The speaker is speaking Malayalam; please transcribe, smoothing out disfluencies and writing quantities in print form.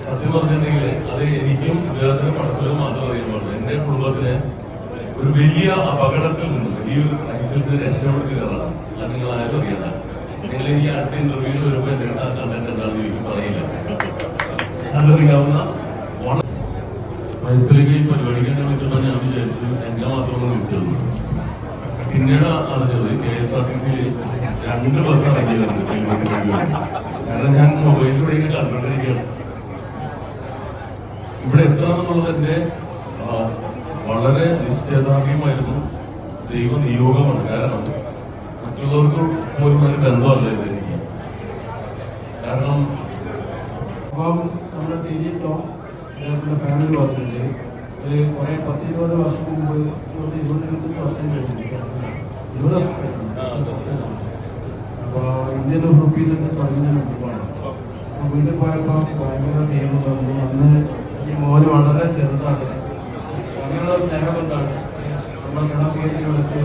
സത്യം പറഞ്ഞിട്ടുണ്ടെങ്കിൽ അത് എനിക്കും ഇദ്ദേഹത്തിന് പടത്തിലും മാത്രം അറിയാൻ പാടില്ല. എന്റെ കുടുംബത്തിനെ ഒരു വലിയ അപകടത്തിൽ നിന്ന് വലിയൊരു ക്രൈസിൽ രക്ഷപ്പെടുത്തുന്നതാണ്. അത് നിങ്ങൾ ആരും അറിയണ്ട. നിങ്ങൾ എനിക്ക് അടുത്ത ഇന്റർവ്യൂവിൽ വരുമ്പോൾ എന്റെ കണ്ടന്റ് എന്താണെന്ന് എനിക്ക് പറയില്ല. അതറിയാവുന്ന വയസ്സിലേക്ക് ഈ പരിപാടിക്ക് എന്നെ വിളിച്ചപ്പോൾ ഞാൻ വിചാരിച്ചു എന്നെ മാത്രമാണ് വിളിച്ചത്. പിന്നീട് അറിഞ്ഞത് KSRTC-യിൽ 2 ബസ് ഇറങ്ങിയതുണ്ട്. കാരണം ഞാൻ മൊബൈലിലൂടെ ഇങ്ങനെ കണ്ടുകൊണ്ടിരിക്കുകയാണ്. ഇവിടെ എത്തണമെന്നുള്ളത് എൻ്റെ വളരെ നിശ്ചയദാർഢ്യമായിരുന്നു, ദൈവ നിയോഗമാണ്. കാരണം മറ്റുള്ളവർക്ക് പോലും ഒരു ബന്ധമല്ല ഇത് എനിക്ക്. കാരണം അപ്പം നമ്മുടെ ടി വി ടോം അദ്ദേഹത്തിൻ്റെ ഫാമിലി വന്നിട്ടുണ്ട്. ഒരു കുറേ 10-20 വർഷം മുമ്പ് 20-25 വർഷം കഴിഞ്ഞിട്ടുണ്ട്. 20 വർഷം അപ്പോൾ ഇന്ത്യൻ റുപ്പീസൊക്കെ തുടങ്ങുന്നതിന് മുമ്പാണ്. അപ്പോൾ വീട്ടിൽ പോയപ്പോൾ ഭയങ്കര സ്നേഹം തന്നു. അന്ന് ഈ മോന് വളരെ ചെറുതാണ്. അങ്ങനെയുള്ള സ്നേഹം കൊണ്ടാണ് നമ്മൾ ക്ഷണം സ്വീകരിച്ചു കൊടുത്ത്